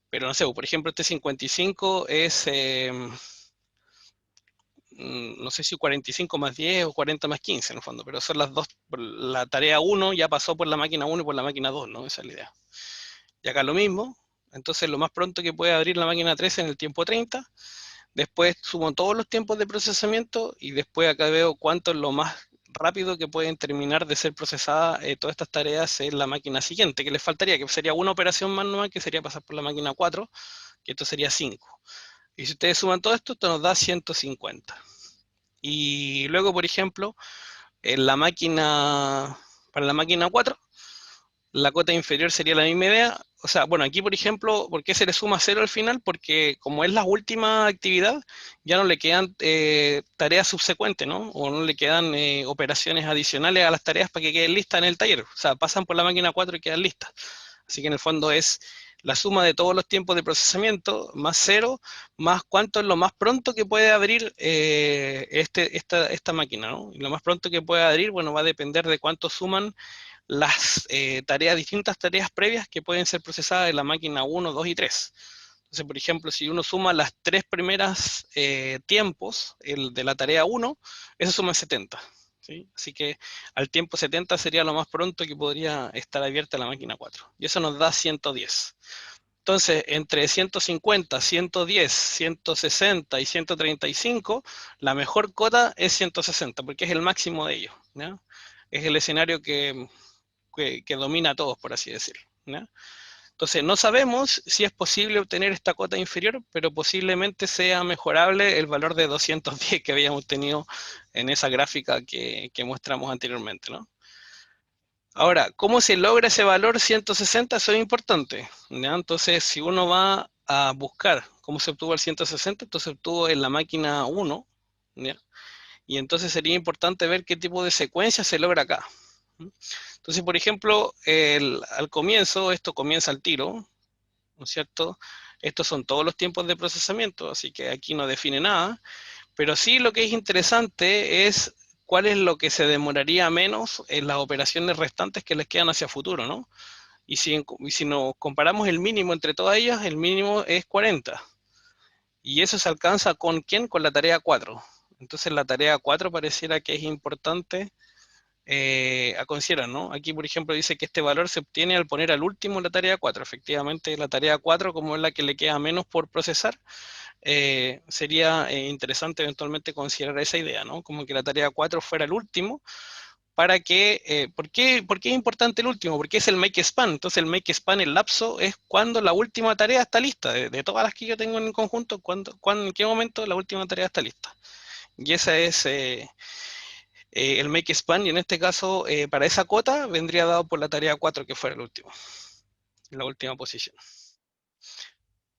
pero no sé, por ejemplo, este 55 es, no sé si 45 más 10 o 40 más 15 en el fondo, pero son las dos, la tarea 1 ya pasó por la máquina 1 y por la máquina 2, ¿no? Esa es la idea. Y acá lo mismo, entonces lo más pronto que puede abrir la máquina 3 en el tiempo 30, después sumo todos los tiempos de procesamiento y después acá veo cuánto es lo más rápido que pueden terminar de ser procesadas todas estas tareas en la máquina siguiente, que les faltaría, que sería una operación manual, que sería pasar por la máquina 4, que esto sería 5. Y si ustedes suman todo esto, esto nos da 150. Y luego, por ejemplo, en la máquina, para la máquina 4, la cuota inferior sería la misma idea. O sea, bueno, aquí por ejemplo, ¿por qué se le suma 0 al final? Porque como es la última actividad, ya no le quedan tareas subsecuentes, ¿no? O no le quedan operaciones adicionales a las tareas para que queden listas en el taller. O sea, pasan por la máquina 4 y quedan listas. Así que en el fondo es la suma de todos los tiempos de procesamiento más 0, más cuánto es lo más pronto que puede abrir esta máquina, ¿no? Y lo más pronto que puede abrir, bueno, va a depender de cuánto suman las distintas tareas previas que pueden ser procesadas en la máquina 1, 2 y 3. Entonces, por ejemplo, si uno suma las tres primeras tiempos de la tarea 1, eso suma 70. ¿Sí? Así que al tiempo 70 sería lo más pronto que podría estar abierta la máquina 4. Y eso nos da 110. Entonces, entre 150, 110, 160 y 135, la mejor cota es 160, porque es el máximo de ellos, ¿no? Es el escenario que domina a todos, por así decirlo, ¿no? Entonces, no sabemos si es posible obtener esta cota inferior, pero posiblemente sea mejorable el valor de 210 que habíamos tenido en esa gráfica que mostramos anteriormente, ¿no? Ahora, ¿cómo se logra ese valor 160? Eso es importante, ¿ya? Entonces, si uno va a buscar cómo se obtuvo el 160, entonces se obtuvo en la máquina 1, ¿ya? Y entonces sería importante ver qué tipo de secuencia se logra acá. Entonces, por ejemplo, al comienzo, esto comienza al tiro, ¿no es cierto? Estos son todos los tiempos de procesamiento, así que aquí no define nada, pero sí lo que es interesante es cuál es lo que se demoraría menos en las operaciones restantes que les quedan hacia futuro, ¿no? Y si nos comparamos el mínimo entre todas ellas, el mínimo es 40. Y eso se alcanza ¿con quién? Con la tarea 4. Entonces la tarea 4 pareciera que es importante a considerar, ¿no? Aquí, por ejemplo, dice que este valor se obtiene al poner al último la tarea 4. Efectivamente, la tarea 4, como es la que le queda menos por procesar, sería interesante eventualmente considerar esa idea, ¿no? Como que la tarea 4 fuera el último, para que, por qué es importante el último? Porque es el make span. Entonces el make span, el lapso, es cuando la última tarea está lista. De todas las que yo tengo en conjunto, en qué momento la última tarea está lista. Y esa es el make span, y en este caso, para esa cota, vendría dado por la tarea 4, que fuera el último, la última posición.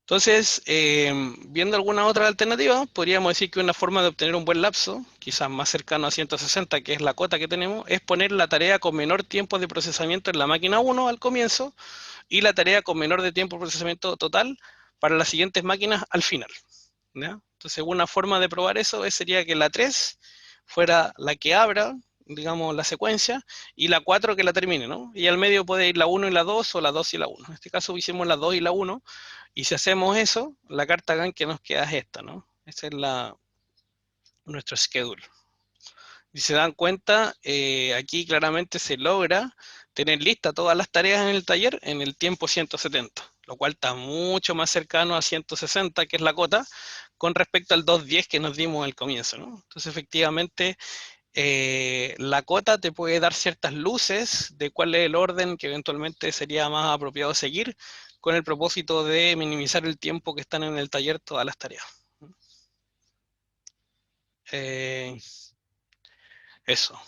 Entonces, viendo alguna otra alternativa, podríamos decir que una forma de obtener un buen lapso, quizás más cercano a 160, que es la cota que tenemos, es poner la tarea con menor tiempo de procesamiento en la máquina 1 al comienzo y la tarea con menor de tiempo de procesamiento total para las siguientes máquinas al final, ¿ya? Entonces, una forma de probar eso sería que la 3 fuera la que abra digamos, la secuencia, y la 4 que la termine, ¿no? Y al medio puede ir la 1 y la 2, o la 2 y la 1. En este caso hicimos la 2 y la 1, y si hacemos eso, la carta GAN que nos queda es esta, ¿no? Esa es nuestro schedule. Si se dan cuenta, aquí claramente se logra tener listas todas las tareas en el taller en el tiempo 170, lo cual está mucho más cercano a 160, que es la cota, con respecto al 210 que nos dimos al comienzo, ¿no? Entonces, efectivamente, la cota te puede dar ciertas luces de cuál es el orden que eventualmente sería más apropiado seguir, con el propósito de minimizar el tiempo que están en el taller todas las tareas. Eso.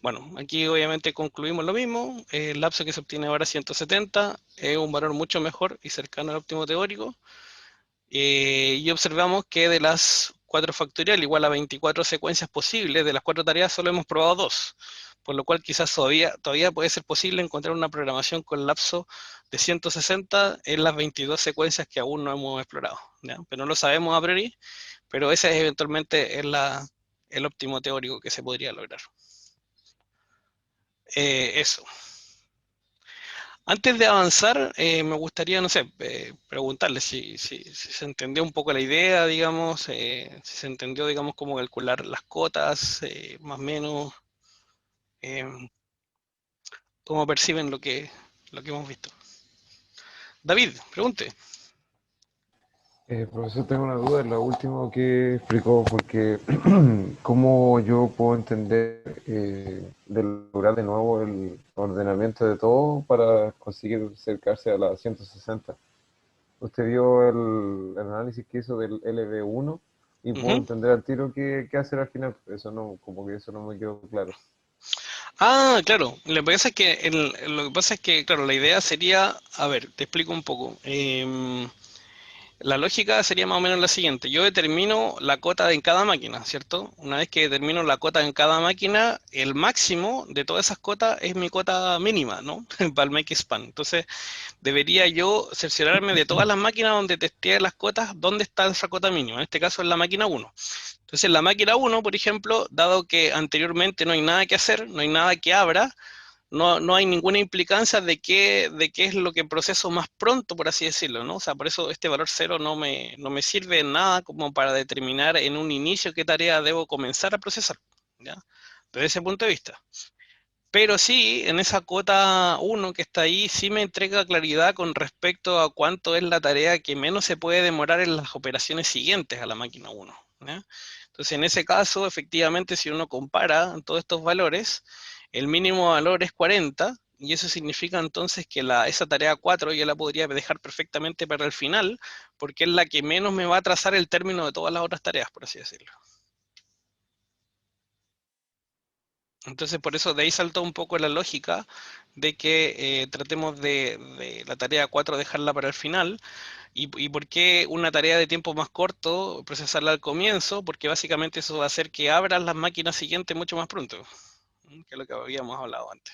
Bueno, aquí obviamente concluimos lo mismo. El lapso que se obtiene ahora 170 es un valor mucho mejor y cercano al óptimo teórico. Y observamos que de las 4 factorial igual a 24 secuencias posibles, de las 4 tareas solo hemos probado 2, por lo cual quizás todavía puede ser posible encontrar una programación con lapso de 160 en las 22 secuencias que aún no hemos explorado, ¿ya? Pero no lo sabemos a priori, pero ese es eventualmente el óptimo teórico que se podría lograr. Eso. Antes de avanzar, me gustaría, no sé, preguntarle si se entendió un poco la idea, digamos, si se entendió, digamos, cómo calcular las cotas, más o menos, eh, cómo perciben lo que hemos visto. David, pregunte. Profesor, tengo una duda en lo último que explicó, porque ¿cómo yo puedo entender de lograr de nuevo el ordenamiento de todo para conseguir acercarse a la 160? Usted vio el análisis que hizo del LV1 y puedo Ujú. entender al tiro qué hacer al final. Eso no, como que eso no me quedó claro. Ah, claro. Lo que pasa es que, claro, la idea sería, a ver, te explico un poco. La lógica sería más o menos la siguiente. Yo determino la cota en cada máquina, ¿cierto? Una vez que determino la cota en cada máquina, el máximo de todas esas cotas es mi cota mínima, ¿no? Para el make span. Entonces, debería yo cerciorarme de todas las máquinas donde testé las cotas, dónde está esa cota mínima. En este caso es la máquina 1. Entonces, en la máquina 1, por ejemplo, dado que anteriormente no hay nada que hacer, no hay nada que abra, no hay ninguna implicancia de qué es lo que proceso más pronto, por así decirlo, ¿no? O sea, por eso este valor cero no me sirve en nada como para determinar en un inicio qué tarea debo comenzar a procesar, ¿ya? Desde ese punto de vista. Pero sí, en esa cota 1 que está ahí, sí me entrega claridad con respecto a cuánto es la tarea que menos se puede demorar en las operaciones siguientes a la máquina 1, ¿ya? Entonces, en ese caso, efectivamente, si uno compara todos estos valores, el mínimo valor es 40, y eso significa entonces que esa tarea 4 yo la podría dejar perfectamente para el final, porque es la que menos me va a trazar el término de todas las otras tareas, por así decirlo. Entonces, por eso de ahí saltó un poco la lógica de que tratemos de la tarea 4 dejarla para el final. ¿Y por qué una tarea de tiempo más corto procesarla al comienzo? Porque básicamente eso va a hacer que abran las máquinas siguientes mucho más pronto, que es lo que habíamos hablado antes.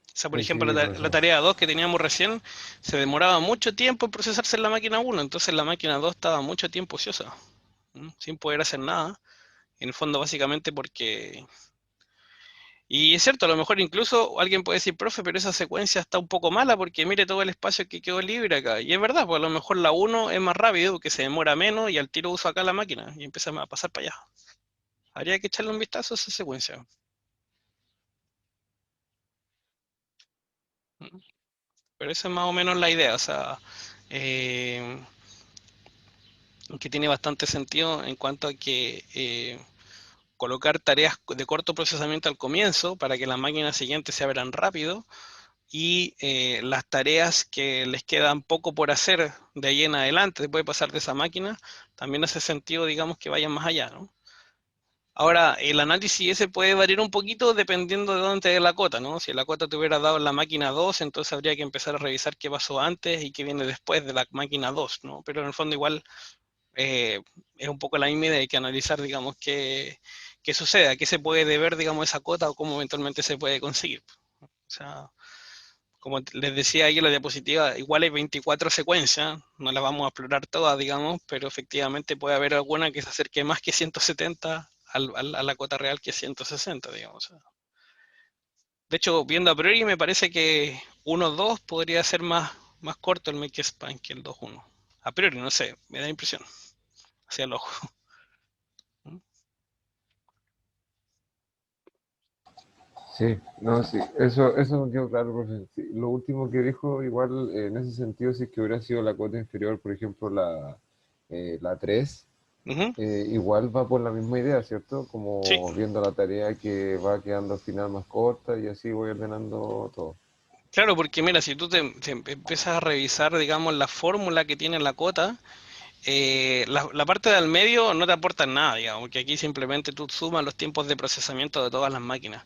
O sea, por Sí, ejemplo, la profesor. tarea 2 que teníamos recién se demoraba mucho tiempo en procesarse en la máquina 1, entonces la máquina 2 estaba mucho tiempo ociosa, sin poder hacer nada. En el fondo, básicamente porque. Y es cierto, a lo mejor incluso alguien puede decir, profe, pero esa secuencia está un poco mala porque mire todo el espacio que quedó libre acá. Y es verdad, pues a lo mejor la uno es más rápido porque se demora menos y al tiro uso acá la máquina y empieza a pasar para allá. Habría que echarle un vistazo a esa secuencia. Pero esa es más o menos la idea, o sea, eh, que tiene bastante sentido en cuanto a que colocar tareas de corto procesamiento al comienzo para que las máquinas siguientes se abran rápido y las tareas que les quedan poco por hacer de ahí en adelante, después de pasar de esa máquina, también hace sentido, digamos, que vayan más allá, ¿no? Ahora, el análisis ese puede variar un poquito dependiendo de dónde te dé la cota, ¿no? Si la cota te hubiera dado en la máquina 2, entonces habría que empezar a revisar qué pasó antes y qué viene después de la máquina 2, ¿no? Pero en el fondo igual eh, es un poco la misma idea, hay que analizar, digamos, qué sucede, a qué se puede deber, digamos, esa cota o cómo eventualmente se puede conseguir. O sea, como les decía ahí en la diapositiva, igual hay 24 secuencias, no las vamos a explorar todas, digamos, pero efectivamente puede haber alguna que se acerque más que 170 a la cota real que 160, digamos. De hecho, viendo a priori, me parece que 1.2 podría ser más corto el make span que el 2.1. A priori, no sé, me da impresión, hacia el ojo. Sí, no, sí, eso me quedó claro, profe. Sí, lo último que dijo, igual en ese sentido, si es que hubiera sido la cuota inferior, por ejemplo, la 3 Ujú, igual va por la misma idea, ¿cierto? sí, Como viendo la tarea que va quedando al final más corta y así voy ordenando todo. claro, porque mira, si tú te empiezas a revisar, digamos, la fórmula que tiene la cota, la parte del medio no te aporta nada, digamos, porque aquí simplemente tú sumas los tiempos de procesamiento de todas las máquinas.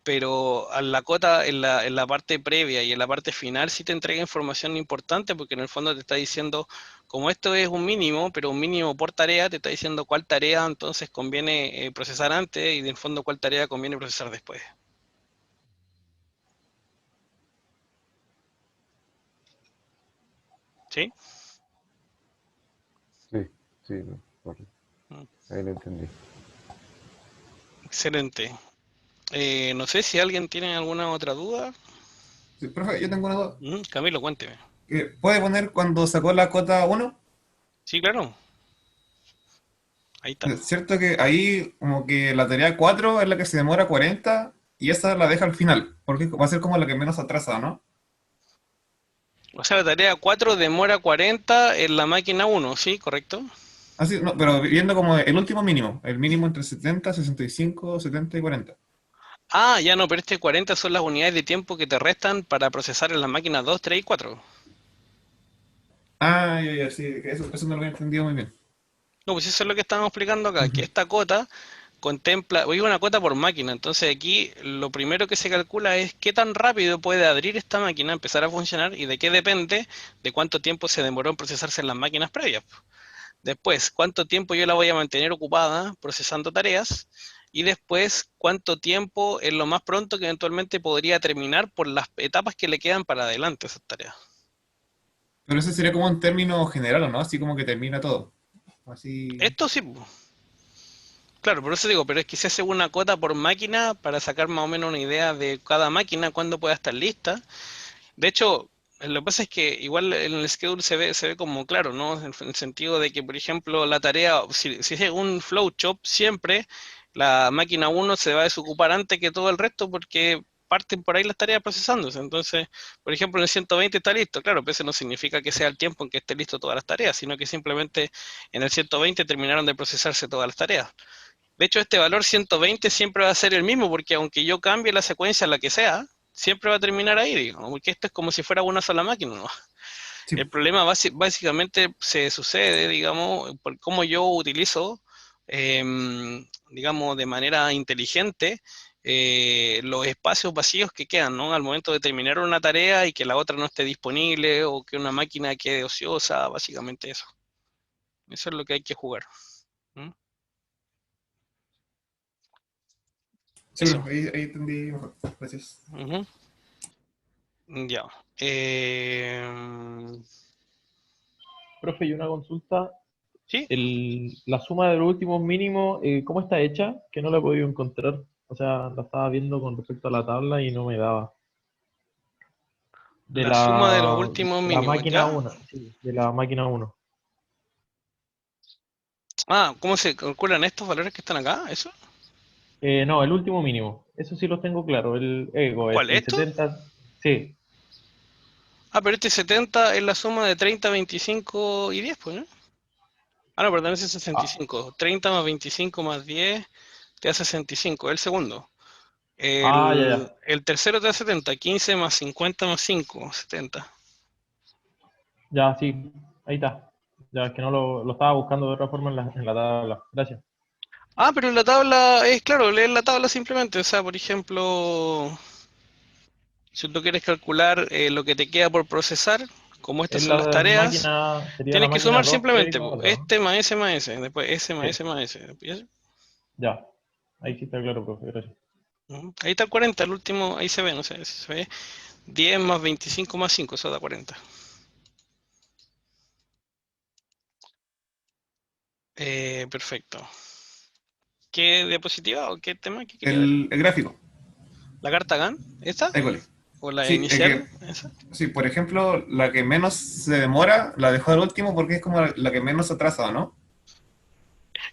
Pero a la cota en la parte previa y en la parte final sí te entrega información importante porque en el fondo te está diciendo, como esto es un mínimo, pero un mínimo por tarea, te está diciendo cuál tarea entonces conviene procesar antes y en el fondo cuál tarea conviene procesar después. ¿Sí? Sí, sí, no, correcto. Mm, Ahí lo entendí. excelente. No sé si alguien tiene alguna otra duda. Sí, profe, yo tengo una duda. Camilo, cuénteme. ¿Puede poner cuando sacó la cota 1? Sí, claro, ahí está. Es cierto que ahí como que la tarea 4 es la que se demora 40 y esa la deja al final, porque va a ser como la que menos atrasa, ¿no? O sea, la tarea 4 demora 40 en la máquina uno, ¿sí? ¿Correcto? Así, no, pero viendo como el último mínimo, el mínimo entre 70, 65, 70 y 40. Ah, ya no, pero este 40 son las unidades de tiempo que te restan para procesar en las máquinas 2, 3 y 4. Ah, ya, sí, que eso no lo había entendido muy bien. No, pues eso es lo que estamos explicando acá, que Ujú. esta cota contempla, oye, una cota por máquina, entonces aquí lo primero que se calcula es qué tan rápido puede abrir esta máquina, empezar a funcionar y de qué depende de cuánto tiempo se demoró en procesarse en las máquinas previas. Después, cuánto tiempo yo la voy a mantener ocupada procesando tareas y después cuánto tiempo es lo más pronto que eventualmente podría terminar por las etapas que le quedan para adelante a esas tareas. Pero ese sería como un término general, ¿o no? Así como que termina todo. Así. Esto sí, claro, por eso digo, pero es que se hace una cota por máquina para sacar más o menos una idea de cada máquina, cuándo pueda estar lista. De hecho, lo que pasa es que igual en el schedule se ve como claro, ¿no? En el sentido de que, por ejemplo, la tarea, si es un flow chop, siempre la máquina uno se va a desocupar antes que todo el resto porque parten por ahí las tareas procesándose. Entonces, por ejemplo, en el 120 está listo. Claro, pero eso no significa que sea el tiempo en que esté listo todas las tareas, sino que simplemente en el 120 terminaron de procesarse todas las tareas. De hecho, este valor 120 siempre va a ser el mismo, porque aunque yo cambie la secuencia la que sea, siempre va a terminar ahí, digamos, porque esto es como si fuera una sola máquina, ¿no? Sí. El problema básicamente se sucede, digamos, por cómo yo utilizo, digamos, de manera inteligente los espacios vacíos que quedan, ¿no? Al momento de terminar una tarea y que la otra no esté disponible o que una máquina quede ociosa, básicamente eso. Eso es lo que hay que jugar. ¿Mm? Sí, Eso. bro, ahí entendí mejor. Gracias. Ujú. Ya. Profe, y una consulta. Sí, La suma de los últimos mínimos, ¿cómo está hecha? Que no la he podido encontrar. O sea, la estaba viendo con respecto a la tabla y no me daba. De la suma de los la, últimos la mínimos, máquina ¿ya? uno, sí, de la máquina uno. Ah, ¿cómo se calculan estos valores que están acá? ¿Eso? No, el último mínimo. Eso sí los tengo claro. El ego, ¿Cuál? el ¿Esto? 70. Sí. Ah, pero este 70 es la suma de 30, 25 y 10, pues, ¿no? Ah, no, perdón, ese es Ah, 65. 30 más 25 más 10 te da 65, el segundo. ya, El, ya. el tercero te da 70, 15 más 50 más 5, 70. Ya, sí. Ahí está. Ya, es que no lo estaba buscando de otra forma en la tabla. Gracias. Ah, pero en la tabla, es claro, leer la tabla simplemente. O sea, por ejemplo, si tú quieres calcular lo que te queda por procesar, como estas Es son las la tareas, máquina, sería la tienes que máquina sumar 2, 3 y simplemente, po, 4, ¿no? este más ese más ese, después ese más ese Sí. más ese. ¿Y eso? Ya. Ahí sí está claro, profe. Gracias. Ahí está el 40, el último, ahí se ve, no sé si se ve. 10 más 25 más 5, eso da 40. Perfecto. ¿Qué diapositiva o qué tema que quería ver? El gráfico. ¿La carta GAN? ¿Esta? École. ¿O la Sí, inicial? ¿Esa? sí, por ejemplo, la que menos se demora la dejó al último porque es como la que menos se atrasa, ¿no?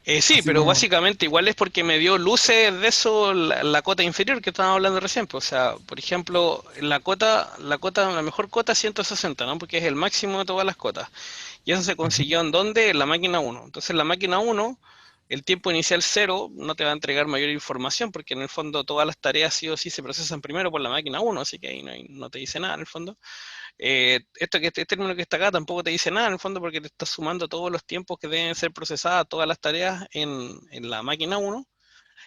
Sí, Así pero como. básicamente igual es porque me dio luces de eso la cota inferior que estábamos hablando recién, pues. O sea, por ejemplo, la mejor cota es 160, ¿no? Porque es el máximo de todas las cotas. Y eso se Ujú. consiguió en dónde? En la máquina uno. Entonces, la máquina uno, el tiempo inicial cero no te va a entregar mayor información, porque en el fondo todas las tareas sí o sí se procesan primero por la máquina uno, así que ahí no te dice nada en el fondo. Este término que está acá tampoco te dice nada en el fondo porque te está sumando todos los tiempos que deben ser procesadas todas las tareas en la máquina uno.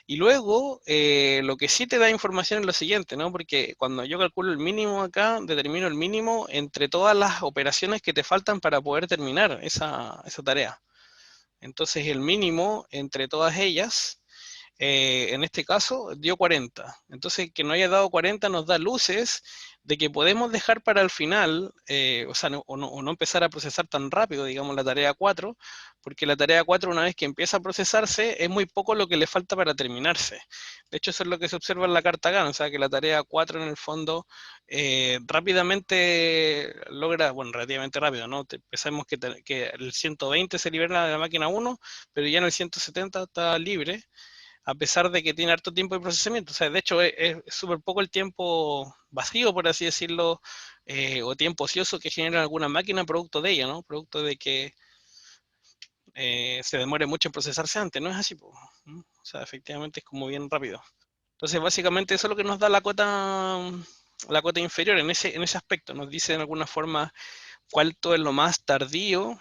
Y luego, lo que sí te da información es lo siguiente, ¿no? Porque cuando yo calculo el mínimo acá, determino el mínimo entre todas las operaciones que te faltan para poder terminar esa tarea. Entonces, el mínimo entre todas ellas en este caso dio 40. Entonces, que no haya dado 40 nos da luces de que podemos dejar para el final, o sea, o no empezar a procesar tan rápido, digamos, la tarea 4, porque la tarea 4 una vez que empieza a procesarse, es muy poco lo que le falta para terminarse. De hecho, eso es lo que se observa en la carta GAN, o sea, que la tarea 4 en el fondo rápidamente logra, bueno, relativamente rápido, ¿no? Pensamos que el 120 se libera de la máquina 1, pero ya en el 170 está libre a pesar de que tiene harto tiempo de procesamiento. O sea, de hecho es súper poco el tiempo vacío, por así decirlo, o tiempo ocioso que genera alguna máquina producto de ella, ¿no? Producto de que se demore mucho en procesarse antes, ¿no es así? Po? ¿Mm? O sea, efectivamente es como bien rápido. Entonces, básicamente eso es lo que nos da la cota inferior en ese aspecto. Nos dice de alguna forma cuánto es lo más tardío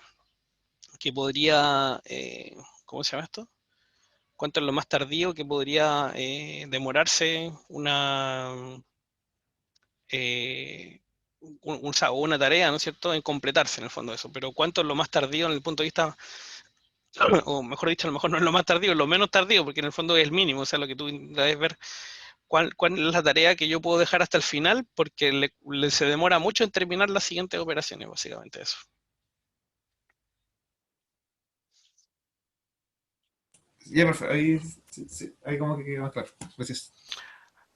que podría, ¿cómo se llama esto? Cuánto es lo más tardío que podría demorarse eh, o una tarea, ¿no es cierto?, en completarse en el fondo de eso. Pero cuánto es lo más tardío en el punto de vista, o mejor dicho, a lo mejor no es lo más tardío, es lo menos tardío, porque en el fondo es el mínimo, o sea, lo que tú debes ver, cuál es la tarea que yo puedo dejar hasta el final, porque se demora mucho en terminar las siguientes operaciones, básicamente eso. Ya, perfecto. Ahí, sí, sí, ahí como que queda más claro. Gracias.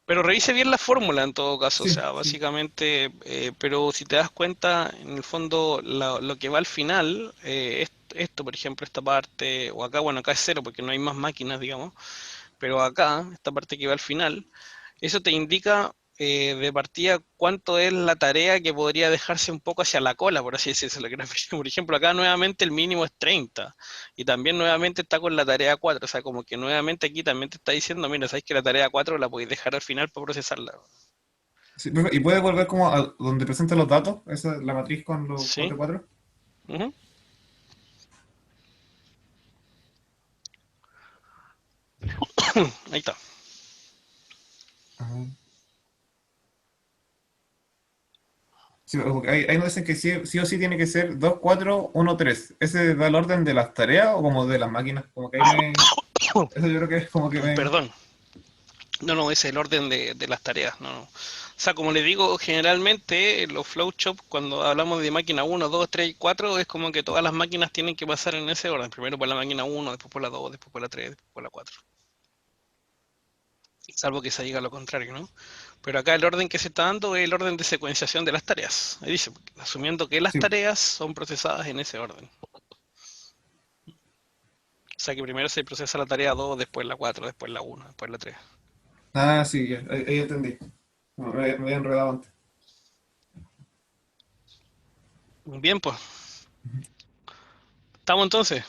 Pero revise bien la fórmula en todo caso, o Sí, sea, sí. básicamente, pero si te das cuenta, en el fondo, lo que va al final, esto, por ejemplo, esta parte, o acá, bueno, acá es cero porque no hay más máquinas, digamos, pero acá, esta parte que va al final, eso te indica de partida cuánto es la tarea que podría dejarse un poco hacia la cola, por así decirlo. Por ejemplo, acá nuevamente el mínimo es 30 y también nuevamente está con la tarea 4, o sea, como que nuevamente aquí también te está diciendo, mira, sabes que la tarea 4 la podéis dejar al final para procesarla. Sí, profe, ¿y puede volver como a donde presenta los datos? Esa es la matriz con los ¿Sí? 4 4. Ujú. Ahí está. Ajá. Sí, porque ahí nos dicen que sí, sí o sí tiene que ser 2 4 1 3. ¿Ese da el orden de las tareas o como de las máquinas? Como que ahí me. Eso yo creo que es como que me. Perdón. No, ese es el orden de las tareas. No. O sea, como le digo, generalmente los flowcharts, cuando hablamos de máquina 1, 2, 3 y 4, es como que todas las máquinas tienen que pasar en ese orden. Primero por la máquina 1, después por la 2, después por la 3, después por la 4. Salvo que se diga lo contrario, ¿no? Pero acá el orden que se está dando es el orden de secuenciación de las tareas. Ahí dice, asumiendo que las Sí. tareas son procesadas en ese orden. O sea que primero se procesa la tarea 2, después la 4, después la 1, después la 3. Ah, sí, ya, ahí entendí. Me había enredado antes. Bien, pues, estamos entonces.